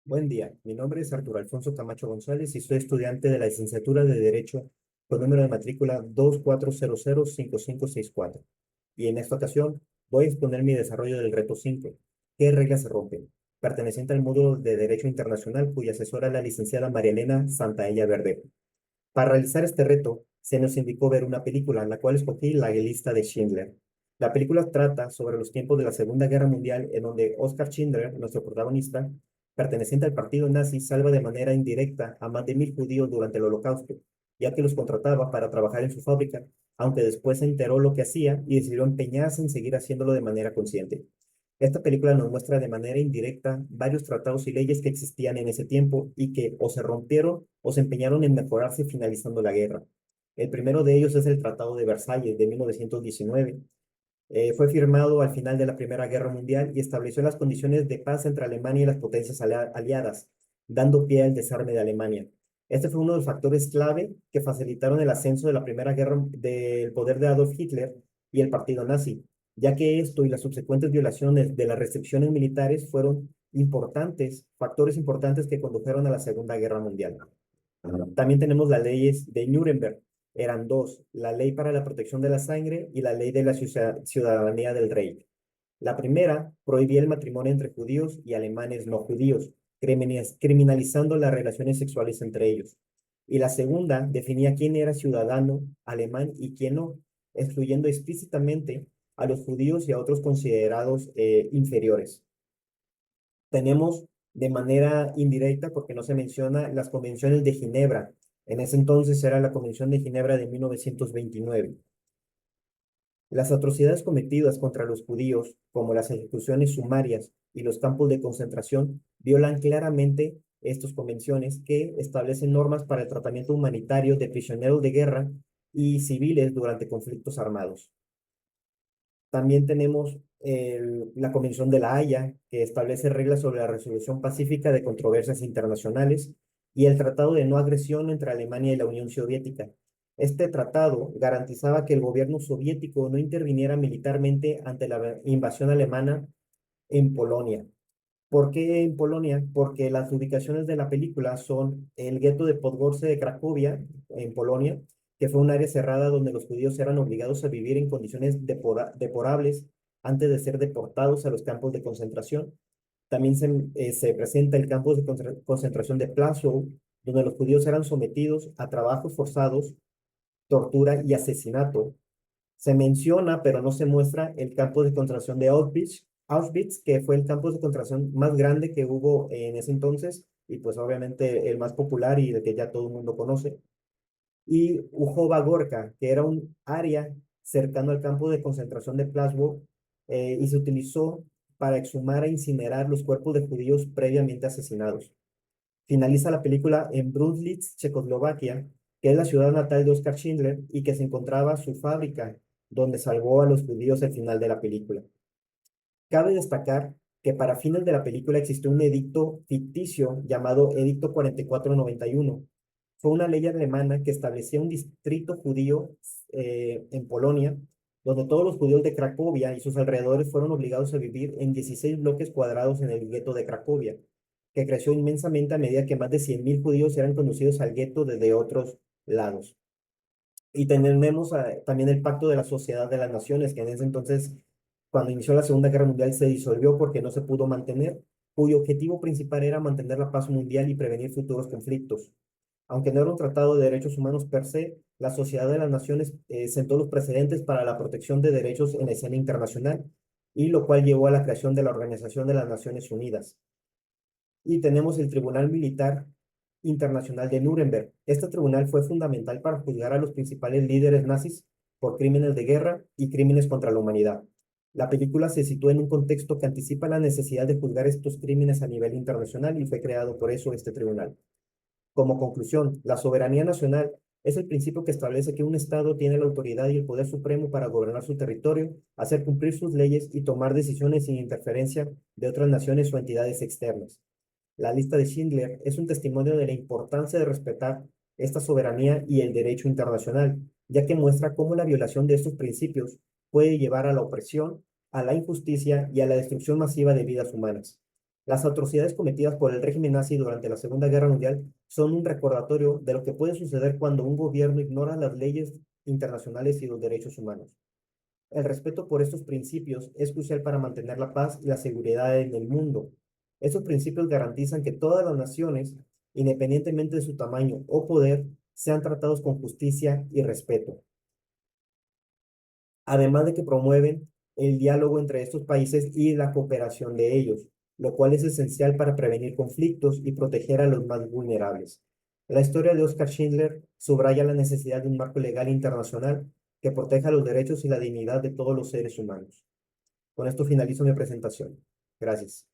Buen día, mi nombre es Arturo Alfonso Camacho González y soy estudiante de la licenciatura de Derecho con número de matrícula 24005564. Y en esta ocasión voy a exponer mi desarrollo del reto 5. ¿Qué reglas se rompen? Perteneciente al módulo de Derecho Internacional cuya asesora es la licenciada María Elena Santaella Verdejo. Para realizar este reto, se nos indicó ver una película, la cual escogí La lista de Schindler. La película trata sobre los tiempos de la Segunda Guerra Mundial, en donde Oskar Schindler, nuestro protagonista, perteneciente al partido nazi, salva de manera indirecta a más de 1.000 judíos durante el Holocausto, ya que los contrataba para trabajar en su fábrica, aunque después se enteró lo que hacía y decidió empeñarse en seguir haciéndolo de manera consciente. Esta película nos muestra de manera indirecta varios tratados y leyes que existían en ese tiempo y que o se rompieron o se empeñaron en mejorarse finalizando la guerra. El primero de ellos es el Tratado de Versalles de 1919. Fue firmado al final de la Primera Guerra Mundial y estableció las condiciones de paz entre Alemania y las potencias aliadas, dando pie al desarme de Alemania. Este fue uno de los factores clave que facilitaron el ascenso de la Primera Guerra del poder de Adolf Hitler y el partido nazi, ya que esto y las subsecuentes violaciones de las restricciones militares fueron factores importantes que condujeron a la Segunda Guerra Mundial. También tenemos las leyes de Nuremberg. Eran dos, la ley para la protección de la sangre y la ley de la ciudadanía del rey. La primera prohibía el matrimonio entre judíos y alemanes no judíos, criminalizando las relaciones sexuales entre ellos. Y la segunda definía quién era ciudadano alemán y quién no, excluyendo explícitamente a los judíos y a otros considerados inferiores. Tenemos de manera indirecta, porque no se menciona, las convenciones de Ginebra. En ese entonces era la Convención de Ginebra de 1929. Las atrocidades cometidas contra los judíos, como las ejecuciones sumarias y los campos de concentración, violan claramente estas convenciones que establecen normas para el tratamiento humanitario de prisioneros de guerra y civiles durante conflictos armados. También tenemos la Convención de La Haya, que establece reglas sobre la resolución pacífica de controversias internacionales, y el Tratado de No Agresión entre Alemania y la Unión Soviética. Este tratado garantizaba que el gobierno soviético no interviniera militarmente ante la invasión alemana en Polonia. ¿Por qué en Polonia? Porque las ubicaciones de la película son el gueto de Podgorce de Cracovia, en Polonia, que fue un área cerrada donde los judíos eran obligados a vivir en condiciones deplorables antes de ser deportados a los campos de concentración. También se presenta el campo de concentración de Plaszow, donde los judíos eran sometidos a trabajos forzados, tortura y asesinato. Se menciona, pero no se muestra, el campo de concentración de Auschwitz, que fue el campo de concentración más grande que hubo en ese entonces y pues obviamente el más popular y el que ya todo el mundo conoce. Y Ujova Gorka, que era un área cercano al campo de concentración de Plaszow, y se utilizó para exhumar e incinerar los cuerpos de judíos previamente asesinados. Finaliza la película en Brunswick, Checoslovaquia, que es la ciudad natal de Oskar Schindler y que se encontraba su fábrica, donde salvó a los judíos al final de la película. Cabe destacar que para fines de la película existió un edicto ficticio llamado Edicto 4491. Fue una ley alemana que establecía un distrito judío en Polonia, donde todos los judíos de Cracovia y sus alrededores fueron obligados a vivir en 16 bloques cuadrados en el gueto de Cracovia, que creció inmensamente a medida que más de 100.000 judíos eran conducidos al gueto desde otros lados. Y tenemos también el Pacto de la Sociedad de las Naciones, que en ese entonces, cuando inició la Segunda Guerra Mundial, se disolvió porque no se pudo mantener, cuyo objetivo principal era mantener la paz mundial y prevenir futuros conflictos. Aunque no era un tratado de derechos humanos per se, la Sociedad de las Naciones sentó los precedentes para la protección de derechos en la escena internacional, y lo cual llevó a la creación de la Organización de las Naciones Unidas. Y tenemos el Tribunal Militar Internacional de Nuremberg. Este tribunal fue fundamental para juzgar a los principales líderes nazis por crímenes de guerra y crímenes contra la humanidad. La película se sitúa en un contexto que anticipa la necesidad de juzgar estos crímenes a nivel internacional y fue creado por eso este tribunal. Como conclusión, la soberanía nacional es el principio que establece que un Estado tiene la autoridad y el poder supremo para gobernar su territorio, hacer cumplir sus leyes y tomar decisiones sin interferencia de otras naciones o entidades externas. La lista de Schindler es un testimonio de la importancia de respetar esta soberanía y el derecho internacional, ya que muestra cómo la violación de estos principios puede llevar a la opresión, a la injusticia y a la destrucción masiva de vidas humanas. Las atrocidades cometidas por el régimen nazi durante la Segunda Guerra Mundial son un recordatorio de lo que puede suceder cuando un gobierno ignora las leyes internacionales y los derechos humanos. El respeto por estos principios es crucial para mantener la paz y la seguridad en el mundo. Estos principios garantizan que todas las naciones, independientemente de su tamaño o poder, sean tratados con justicia y respeto, además de que promueven el diálogo entre estos países y la cooperación de ellos, lo cual es esencial para prevenir conflictos y proteger a los más vulnerables. La historia de Oskar Schindler subraya la necesidad de un marco legal internacional que proteja los derechos y la dignidad de todos los seres humanos. Con esto finalizo mi presentación. Gracias.